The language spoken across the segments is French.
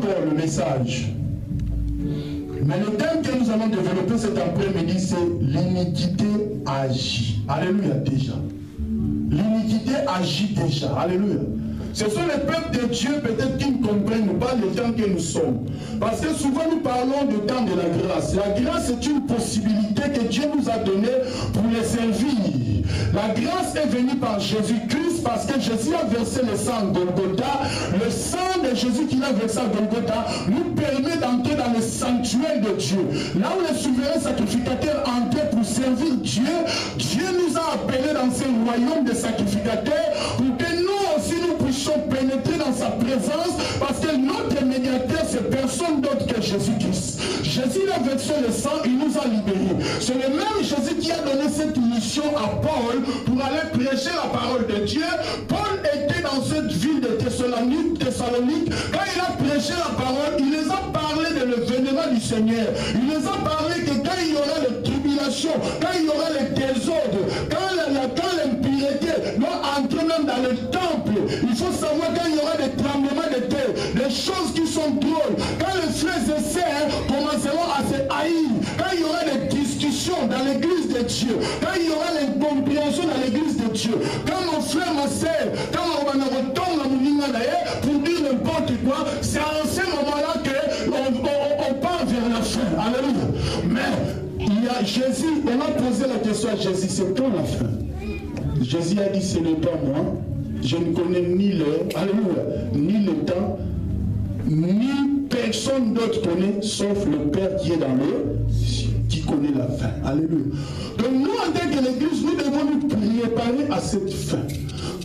encore le message. Mais le thème que nous allons développer cet après-midi, c'est l'iniquité agit. Alléluia, déjà. L'iniquité agit déjà. Alléluia. Ce sont les peuples de Dieu peut-être qui ne comprennent pas le temps que nous sommes. Parce que souvent nous parlons du temps de la grâce. La grâce est une possibilité que Dieu nous a donnée pour les servir. La grâce est venue par Jésus-Christ parce que Jésus a versé le sang de Golgotha. Le sang de Jésus qu'il a versé à Golgotha nous permet d'entrer dans le sanctuaire de Dieu. Là où les souverains sacrificateurs entraient pour servir Dieu, Dieu nous a appelés dans ce royaume de sacrificateurs pour que nous aussi nous puissions pénétrer dans sa présence parce que notre médiateur c'est personne d'autre que Jésus-Christ. Jésus a versé le sang, il nous a libérés. C'est le même Jésus qui a donné cette mission à Paul pour aller prêcher la parole de Dieu. Paul était dans cette ville de Thessalonique. Quand il a prêché la parole, il les a parlé de l'événement du Seigneur. Il les a parlé que quand il y aura les tribulations, quand il y aura les désordres, quand l'impureté doit entrer même dans le temple, il faut savoir quand il y aura des tremblements de terre, des choses qui sont drôles, quand les frères et sœurs commenceront à se haïr, quand il y aura des discussions dans l'église de Dieu, quand il y aura l'incompréhension dans l'église de Dieu, quand mon frère, ma sœur, quand on retombe à Moulinga d'ailleurs pour dire n'importe quoi, c'est en ce moment-là qu'on part vers la fin. Alléluia. Mais il y a Jésus, on a posé la question à Jésus, c'est quand la fin? Jésus a dit, ce n'est pas moi, je ne connais ni l'heure, alléluia, ni le temps, ni personne d'autre connaît, sauf le Père qui est dans le ciel, qui connaît la fin. Alléluia. Donc nous, en tant que l'Église, nous devons nous préparer à cette fin.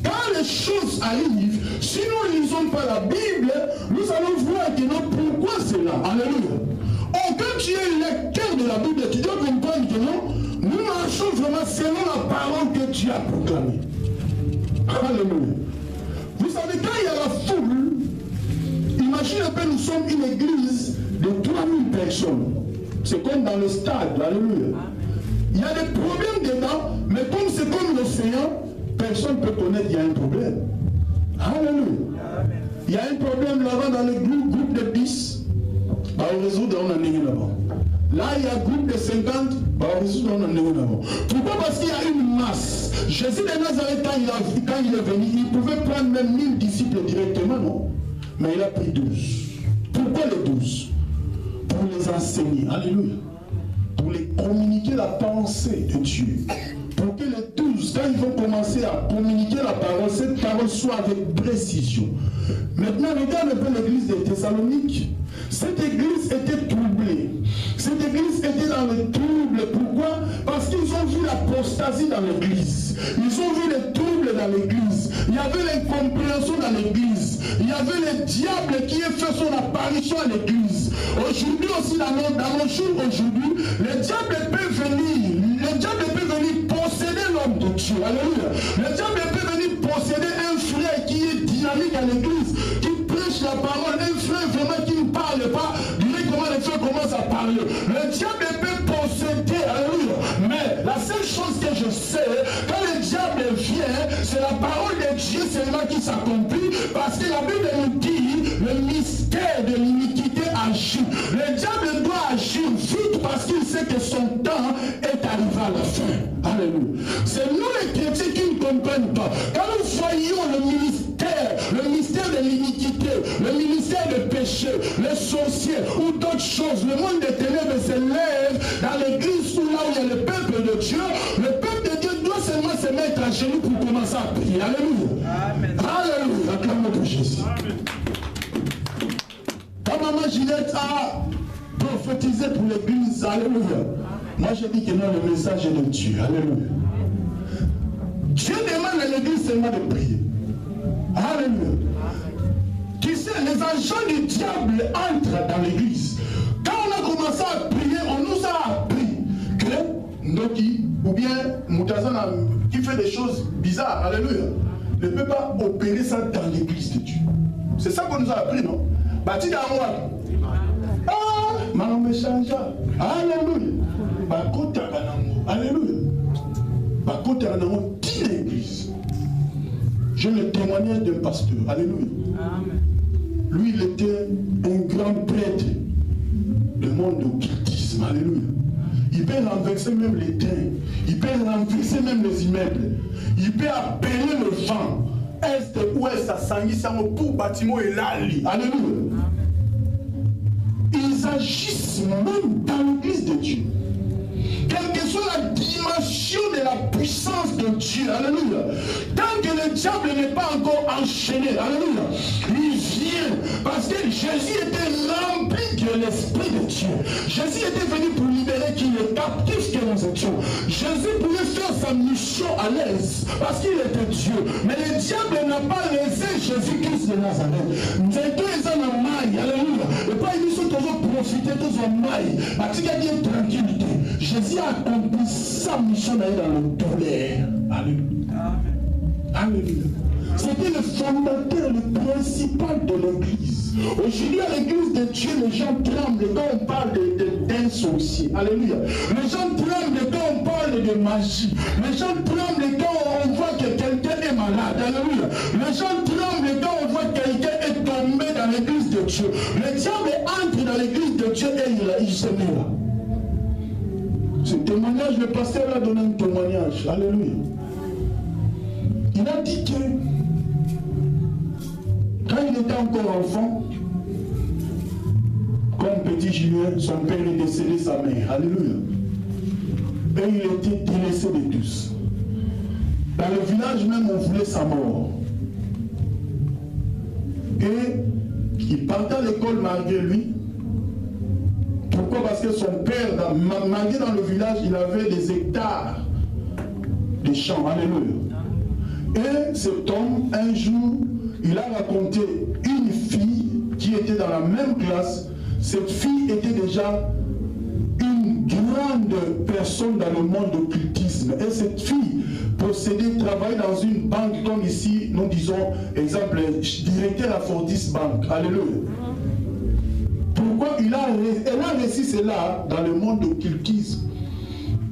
Quand les choses arrivent, si nous ne lisons pas la Bible, nous allons voir que non, pourquoi c'est là. Alléluia. Oh, quand tu es lecteur de la Bible, tu dois comprendre que non, nous marchons vraiment selon la parole que Dieu a proclamée. Alléluia. Vous savez, quand il y a la foule, imaginez un peu, nous sommes une église de 3000 personnes. C'est comme dans le stade. Alléluia. Il y a des problèmes dedans, mais comme c'est comme l'océan, personne ne peut connaître qu'il y a un problème. Alléluia. Il y a un problème là-bas dans le groupe de 10. Bah, on résout dans un année là-bas. Là, il y a un groupe de 50. Bah, on résout dans un année là-bas. Pourquoi? Parce qu'il y a une masse. Jésus de Nazareth, quand il est venu, il pouvait prendre même 1000 disciples directement, non? Mais il a pris 12. Pourquoi les 12? Pour les enseigner. Alléluia. Pour les communiquer la pensée de Dieu. Pour que les 12, quand ils vont commencer à communiquer la parole, cette parole soit avec précision. Maintenant, regarde un peu l'église de Thessalonique. Cette église était troublée. Cette église était dans le trouble. Pourquoi? Parce qu'ils ont vu l'apostasie dans l'église. Ils ont vu les troubles dans l'église. Il y avait l'incompréhension dans l'église. Il y avait le diable qui a fait son apparition à l'église. Aujourd'hui aussi, dans nos jours aujourd'hui, le diable peut venir. Le diable peut venir posséder l'homme de Dieu. Alléluia. Le diable peut venir posséder un frère qui est dynamique à l'église, qui prêche la parole, un frère vraiment qui ne parle pas. Directement les frères commencent à parler. Le diable peut posséder. Alléluia. Mais la seule chose que je sais, quand le diable vient, c'est la parole de Dieu seulement qui s'accomplit, parce que la Bible nous dit le mystère de l'iniquité agit. Le diable doit agir vite parce qu'il sait que son temps est arrivé à la fin. Alléluia. C'est nous les chrétiens qui ne comprennent pas. Quand nous voyons le mystère de l'iniquité, le ministère de péché, les sorciers ou d'autres choses, le monde des ténèbres se lève dans l'église où là où il y a le peuple de Dieu, le peuple de Dieu doit seulement se mettre à genoux pour commencer à prier. Alléluia. Amen. Alléluia. Acclamons Jésus. Quand maman Ginette a prophétisé pour l'église, alléluia. Moi je dis que non, le message est de Dieu. Alléluia. Dieu demande à l'église seulement de prier. Alléluia. Tu sais, les agents du diable entrent dans l'église. Quand on a commencé à prier, on nous a appris que Ndoki, ou bien Moutazana, qui fait des choses bizarres, alléluia, ne peut pas opérer ça dans l'église de Dieu. C'est ça qu'on nous a appris, non? Bati d'Amouad. Ah, Manombe Chanja. Alléluia. Bakota Banamo. Alléluia. Bakota Banamo, qui l'église? J'ai le témoignage d'un pasteur. Alléluia. Amen. Lui, il était un peut renverser même les trains. Il peut renverser même les immeubles. Il peut appeler le vent. Est, ouest, à Sangisamo pour bâtiment et l'ali. Alléluia. Ils agissent même dans l'église de Dieu. Quelle que soit la dimension de la puissance de Dieu, alléluia. Tant que le diable n'est pas encore enchaîné, alléluia, il vient parce que Jésus était rempli de l'Esprit de Dieu. Jésus était venu pour libérer qui les captifs que nous étions. Jésus pouvait faire sa mission à l'aise parce qu'il était Dieu. Mais le diable n'a pas laissé Jésus-Christ de Nazareth. Nous étions en maille, alléluia. Et pas ils sont toujours profité de son maille. Parce qu'il y a une tranquillité. Jésus a accompli sa mission dans le douleur. Alléluia. Alléluia. C'était le fondateur, le principal de l'église. Aujourd'hui, à l'église de Dieu, les gens tremblent quand on parle d'un sorcier. Alléluia. Les gens tremblent quand on parle de magie. Les gens tremblent quand on voit que quelqu'un est malade. Alléluia. Les gens tremblent quand on voit que quelqu'un est tombé dans l'église de Dieu. Le diable entre dans l'église de Dieu et il se met là. Ce témoignage, le pasteur a donné un témoignage. Alléluia. Il a dit que quand il était encore enfant, comme petit Julien, son père est décédé, sa mère. Alléluia. Et il était délaissé de tous. Dans le village même, on voulait sa mort. Et il partait à l'école malgré lui. Pourquoi? Parce que son père, malgré dans le village, il avait des hectares de champs. Alléluia. Et cet homme, un jour, il a raconté une fille qui était dans la même classe. Cette fille était déjà une grande personne dans le monde d'occultisme. Et cette fille possédait, travaillait dans une banque, comme ici, nous disons, exemple, directeur à Fortis Bank. Alléluia. Pourquoi elle a réussi cela dans le monde d'occultisme?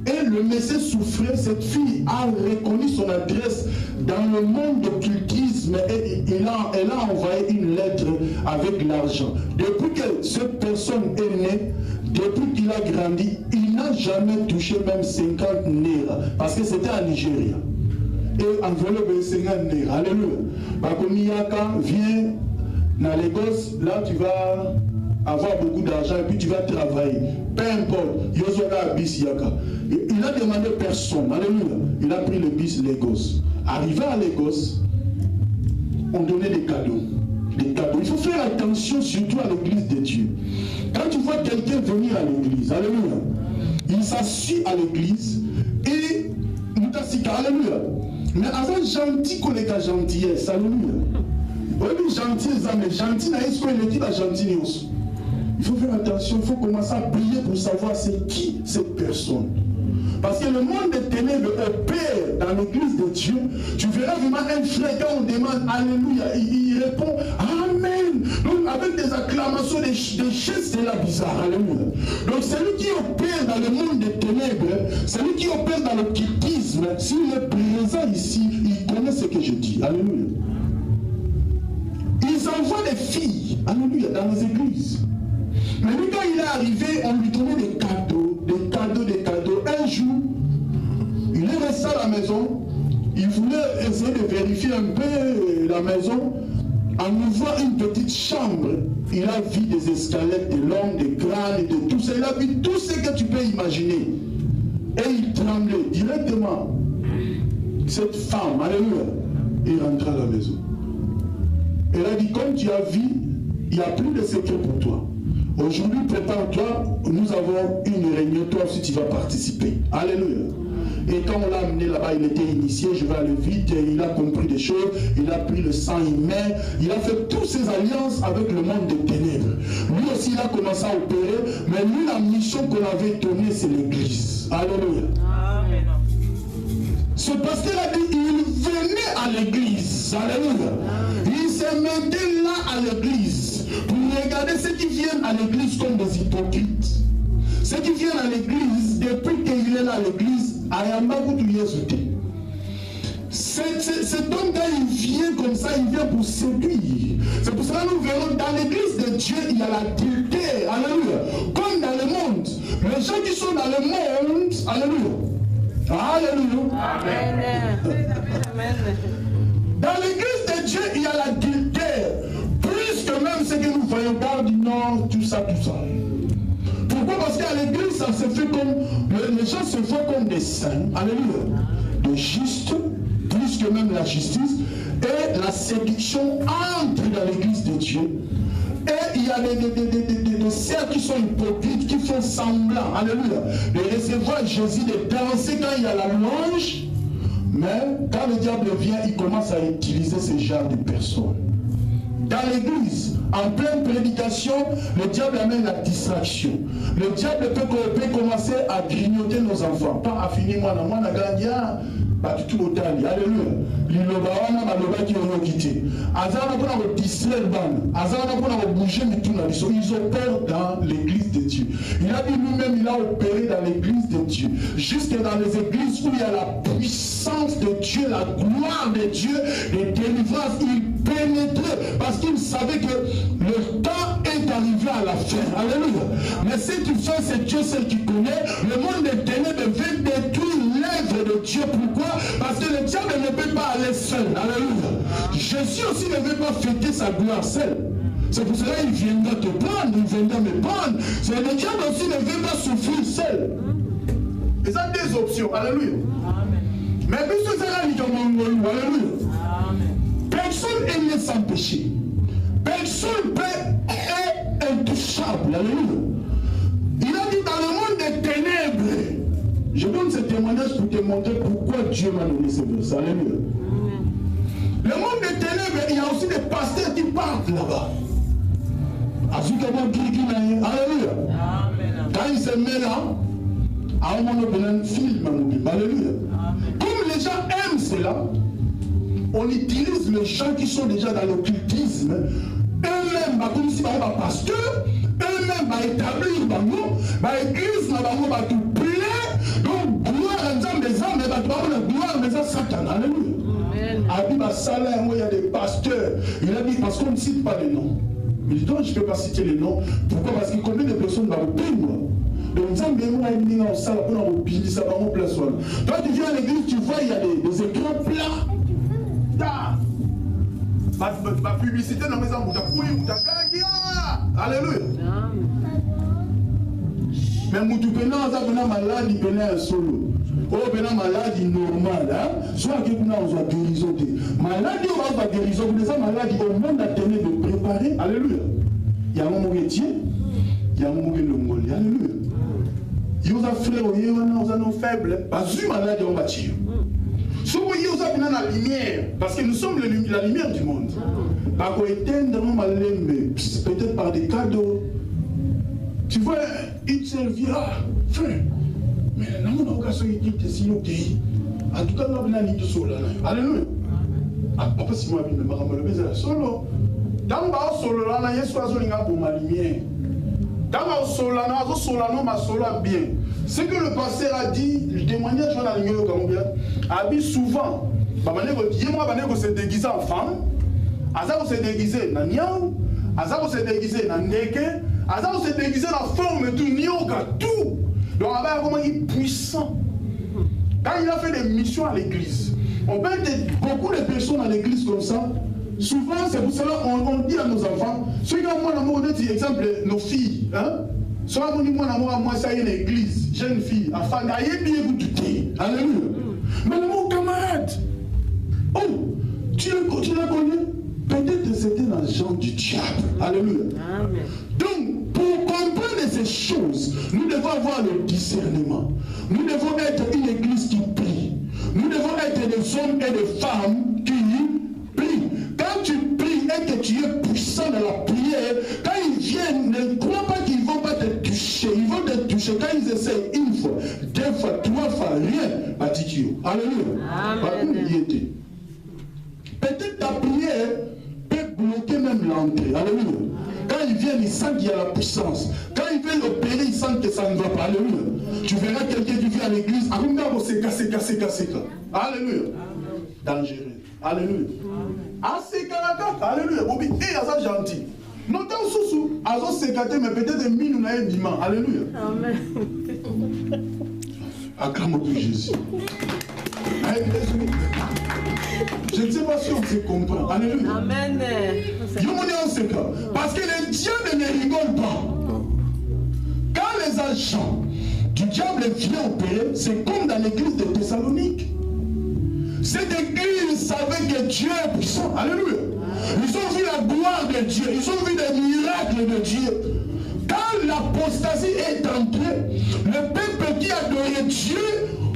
Et le monsieur souffrait, cette fille a reconnu son adresse dans le monde d'occultisme et elle a envoyé une lettre avec l'argent. Depuis que cette personne est née, depuis qu'il a grandi, il n'a jamais touché même 50 naira parce que c'était en Nigeria. Et enveloppe 50 naira. Alléluia. Bakomiyaka vient dans Lagos, là tu vas avoir beaucoup d'argent et puis tu vas travailler. Peu importe. Il a demandé personne. Alléluia. Il a pris le bus Lagos. Arrivé à Lagos, on donnait des cadeaux. Des cadeaux. Il faut faire attention surtout à l'église de Dieu. Quand tu vois quelqu'un venir à l'église, alléluia, il s'assuit à l'église et nous t'assika, alléluia. Mais avant gentil qu'on est gentillesse, alléluia. Oui, gentil, mais gentil, n'est-ce qu'on est dit la gentillesse? Il faut faire attention, il faut commencer à prier pour savoir c'est qui cette personne. Parce que le monde des ténèbres opère dans l'église de Dieu. Tu verras vraiment un frère quand on demande Alléluia, il répond Amen. Donc avec des acclamations, des gestes, c'est là bizarre. Alléluia. Donc celui qui opère dans le monde des ténèbres, celui qui opère dans l'occultisme, s'il est présent ici, il connaît ce que je dis. Alléluia. Ils envoient des filles, alléluia, dans les églises. Mais lui, quand il est arrivé, on lui donnait des cadeaux, des cadeaux, des cadeaux. Un jour, il est resté à la maison, il voulait essayer de vérifier un peu la maison. En ouvrant une petite chambre, il a vu des escalettes, des longues, des grandes, de tout ça. Il a vu tout ce que tu peux imaginer. Et il tremblait directement. Cette femme, alléluia, il rentra à la maison. Elle a dit, comme tu as vu, il n'y a plus de secret pour toi. Aujourd'hui, prépare-toi, nous avons une réunion, toi aussi tu vas participer. Alléluia. Et quand on l'a amené là-bas, il était initié, je vais aller vite, il a compris des choses, il a pris le sang humain, il a fait toutes ses alliances avec le monde des ténèbres. Lui aussi, il a commencé à opérer, mais lui, la mission qu'on avait donnée, c'est l'église. Alléluia. Amen. Ce pasteur a dit, il venait à l'église. Alléluia. Il se mettait là à l'église pour regarder ceux qui viennent à l'église comme des hypocrites. Ceux qui viennent à l'église, depuis qu'il est là à l'église, Cet homme-là, il vient comme ça, il vient pour séduire. C'est pour cela que nous verrons dans l'église de Dieu, il y a l'adultère. Alléluia. Comme dans le monde. Les gens qui sont dans le monde, alléluia. Alléluia. Amen. Dans l'église de Dieu, il y a l'adultère. Plus que même ce que nous voyons dans du nord, tout ça. Pourquoi? Parce qu'à l'église, ça se fait comme. Les gens se font comme des saints. Alléluia. De justes, plus que même la justice. Et la séduction entre dans l'église de Dieu. Et il y a des cercles qui sont hypocrites, qui font semblant, alléluia, de recevoir Jésus, de danser quand il y a la louange. Mais quand le diable vient, il commence à utiliser ce genre de personnes. Dans l'église, en pleine prédication, le diable amène la distraction. Le diable peut commencer à grignoter nos enfants. Pas à finir, moi, tout le temps, alléluia. Liloba wana baloba qui ont quitté. Azana pour nous distraire ban. Azana pour nous bouger mais tout na biso. Ils opèrent dans l'église de Dieu. Il a dit lui-même, il a opéré dans l'église de Dieu. Jusque dans les églises où il y a la puissance de Dieu, la gloire de Dieu, les délivrances, il pénétrait parce qu'il savait que le temps est arrivé à la fin. Alléluia. Mais cette puissance, c'est Dieu seul qui connaît. Le monde des ténèbres veut détruire l'œuvre de Dieu. Pourquoi? Parce que le diable ne peut pas aller seul. Alléluia. Jésus aussi ne veut pas fêter sa gloire seul. C'est pour cela qu'il viendra te prendre, il viendra me prendre. C'est le diable aussi ne veut pas souffrir seul. Et ça, deux options. Alléluia. Amen. Mais puisque c'est là, alléluia. Personne n'est né sans péché. Personne est intouchable. Alléluia. Il a dit dans le monde des ténèbres. Je donne ce témoignage pour te montrer pourquoi Dieu m'a donné ce verset. Alléluia. Le monde des ténèbres, il y a aussi des pasteurs qui partent là-bas. Alléluia. Quand ils se mettent là, à un moment donné, un film. Alléluia. Comme les gens aiment cela, on utilise les gens qui sont déjà dans l'occultisme. Eux-mêmes, comme si ils sont pasteurs, eux-mêmes, ils établissent l'église, ils tout plaît. Donc, gloire à Dieu, mais gloire à Satan. Alléluia. Il y a des pasteurs. Il a dit, parce qu'on ne cite pas les noms. Mais je ne peux pas citer les noms. Pourquoi? Parce qu'il connaît des personnes dans le pays. Donc, toi, tu viens à l'église, tu vois, il y a des écrans plats. Ma publicité dans mes amours, alléluia. Mais Moutou Pena, ça vient malade, il venait un solo. Oh, Pena malade, il normal. Soit que nous avons guérison. Malade, on va guérison. Vous êtes malade, au monde a tenu de préparer. Alléluia. Il y a un moment métier, il y a un moment longue. Alléluia. Il y a un frère, il y a un faible. Pas du malade, on va tirer. Si vous voyez, vous avez la lumière, parce que nous sommes la lumière du monde. Par contre, éteindre peut-être par des cadeaux. Tu vois, il servira, frère. Mais nous avons occasion de dire si nous pays. En tout cas, nous avons une solo. Alléluia. Après, si moi, je me suis solo. Dans le solo, il y a un pour ma lumière. Dans le solo, bien. Ce que le pasteur a dit, le témoignage dans la lumière a dit souvent. Il se déguiser en femme. Azar se déguiser en niang. Azar se déguiser en neke. Azar se déguiser en forme tout nioka tout. Donc comment il est puissant. Quand il a fait des missions à l'église, on peut être beaucoup de personnes à l'église comme ça. Souvent, c'est pour cela qu'on dit à nos enfants, ceux qui ont moi l'amour, exemple, nos filles, hein? Soit moi, ça y est, l'église, jeune fille, afin d'aller bien vous douter. Alléluia. Mais mon camarade, oh, tu l'as connu? Peut-être que c'était l'agent du diable. Alléluia. Amen. Donc, pour comprendre ces choses, nous devons avoir le discernement. Nous devons être une église qui prie. Nous devons être des hommes et des femmes qui prient. Quand tu pries et que tu es puissant dans la prière, quand ils viennent, ne crois pas qu'ils ne vont pas te toucher. Ils vont te toucher quand ils essayent une fois, deux fois, trois fois, rien. Alléluia. Amen. Peut-être ta prière peut bloquer même l'entrée. Alléluia. Quand ils viennent, ils sentent qu'il y a la puissance. Quand ils veulent opérer, ils sentent que ça ne va pas. Alléluia. Tu verras quelqu'un qui vient à l'église, alléluia. dangereux. Alléluia. Ah, c'est caractère. Alléluia. Et ça gentil. Notons sous azo sécaté, mais peut-être mine n'a dimanche. Alléluia. Amen. Acclamons pour Jésus. Je ne sais pas si on se comprend. Alléluia. Amen. Parce que le diable ne rigole pas. Quand les agents du diable viennent opérer, c'est comme dans l'église de Thessalonique. Cette église savait que Dieu est puissant. Alléluia. Ils ont vu la gloire de Dieu. Ils ont vu les miracles de Dieu. Quand l'apostasie est entrée, le peuple qui adorait Dieu,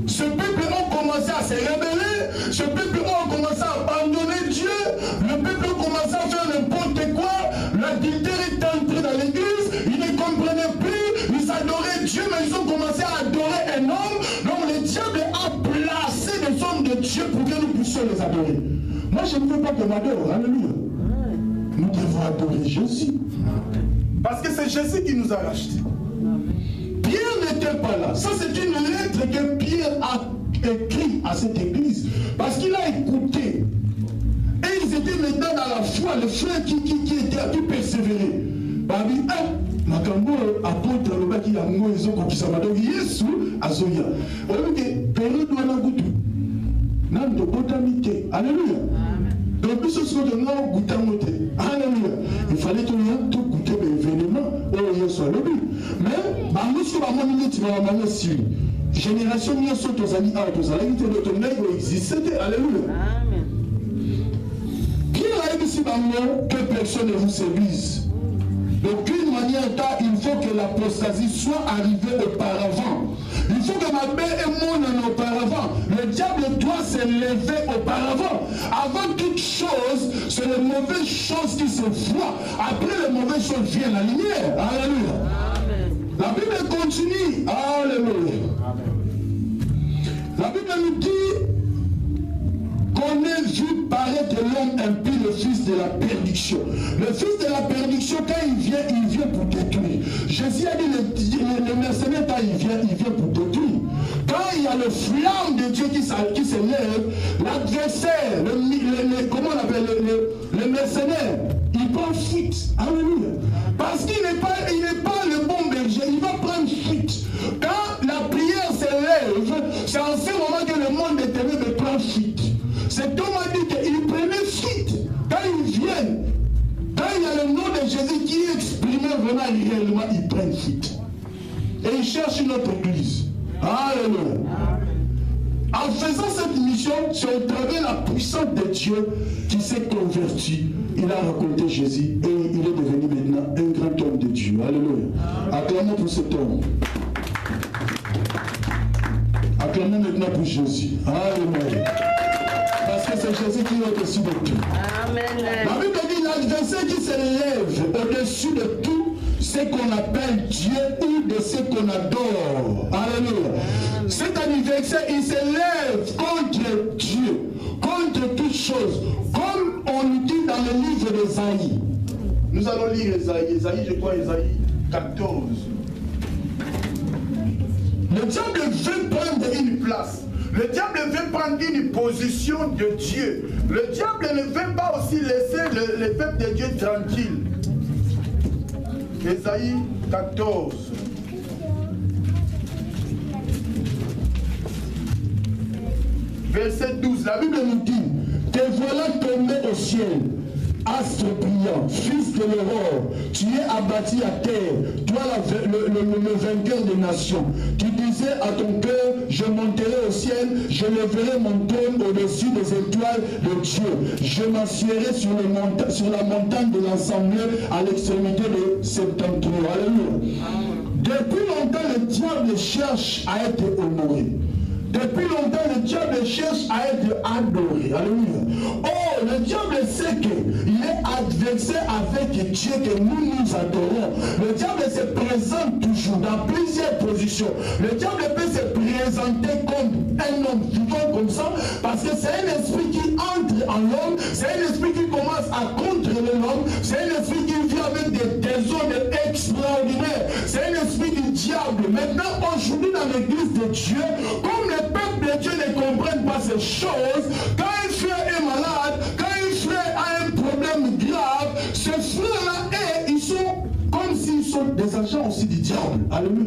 ce peuple a commencé à se rébeller, ce peuple a commencé à abandonner Dieu, le peuple a commencé à faire n'importe quoi, l'adultère est entré dans l'église, ils ne comprenaient plus, ils adoraient Dieu, mais ils ont commencé à adorer un homme, donc le diable a placé des hommes de Dieu pour que nous puissions les adorer. Moi je ne veux pas qu'on adore, alléluia. Nous devons adorer Jésus. Parce que c'est Jésus qui nous a rachetés. Pierre n'était pas là. Ça, c'est une lettre que Pierre a écrite à cette église. Parce qu'il a écouté. Et ils étaient maintenant dans la foi, le frère qui persévérait. Babi, makambo apôtre le baki ya ngo ezoko kisama. Donc Yesu azoya. Oyo ke période wana gutu. Nando botamite. Alléluia. Donc, tout ce que nous avons goûté, alléluia. Il fallait que nous ayons goûté l'événement où il soit le but. Mais, nous sommes à mon minute, génération, nous sommes tous amis, tous amis, tous amis, existait, alléluia. Qui a dit ici que personne ne vous séduise? D'aucune manière, il faut que l'apostasie soit arrivée auparavant. Il faut que ma mère et mon auparavant. Le diable doit se lever auparavant. Avant toute chose, c'est les mauvaises choses qui se voient. Après les mauvaises choses vient la lumière. Alléluia. Amen. La Bible continue. Alléluia. La Bible nous dit qu'on ait vu paraître l'homme impie, le fils de la perdition. Le fils de la perdiction, quand il vient pour détruire. Jésus a dit, le mercenaire, quand il vient pour détruire. Quand il y a le flamme de Dieu qui s'élève, l'adversaire, comment on appelle, le mercenaire, il prend fuite. Alléluia. Parce qu'il n'est pas le bon berger, il va prendre fuite. Quand la prière s'élève, c'est en ce moment que le monde éternel prend fuite. C'est Thomas a dit qu'il prenait fuite. Quand ils viennent, quand il y a le nom de Jésus qui est exprimé vraiment réellement, ils prennent fuite. Et ils cherchent une autre église. Alléluia. En faisant cette mission, c'est au travers la puissance de Dieu qui s'est converti. Il a raconté Jésus et il est devenu maintenant un grand homme de Dieu. Alléluia. Acclamons pour cet homme. Acclamons maintenant pour Jésus. Alléluia. Parce que c'est Jésus qui est au-dessus de tout. Amen. La Bible dit l'adversaire qui se lève au-dessus de tout ce qu'on appelle Dieu ou de ce qu'on adore. Alléluia. Cet adversaire, il se lève contre Dieu, contre toutes choses. Comme on dit dans le livre d'Ésaïe. Nous allons lire Ésaïe, je crois Ésaïe 14. Le diable veut prendre une place. Le diable veut prendre une position de Dieu. Le diable ne veut pas aussi laisser le peuple de Dieu tranquille. Ésaïe 14. Verset 12. La Bible nous dit, te voilà tombé au ciel, astre brillant, fils de l'aurore, tu es abattu à terre, toi le vainqueur des nations. Tu disais à ton cœur, je monterai au ciel, je leverai mon trône au-dessus des étoiles de Dieu. Je m'assierai sur la montagne de l'Assemblée à l'extrémité de septentrion. Alléluia. Depuis longtemps, le diable cherche à être honoré. Depuis longtemps, le diable cherche à être adoré. Alléluia. Oh, le diable sait qu'il est adversaire avec Dieu que nous adorons. Le diable se présente toujours dans plusieurs positions. Le diable peut se présenter comme un homme vivant comme ça, parce que c'est un esprit qui entre en l'homme, c'est un esprit qui commence à contrôler l'homme, c'est un esprit qui vient avec des désordres extraordinaires, c'est un esprit du diable. Maintenant, aujourd'hui, dans l'église de Dieu, comme le peuple de Dieu ne comprenne pas ces choses, quand il fait sont des agents aussi du diable. Alléluia.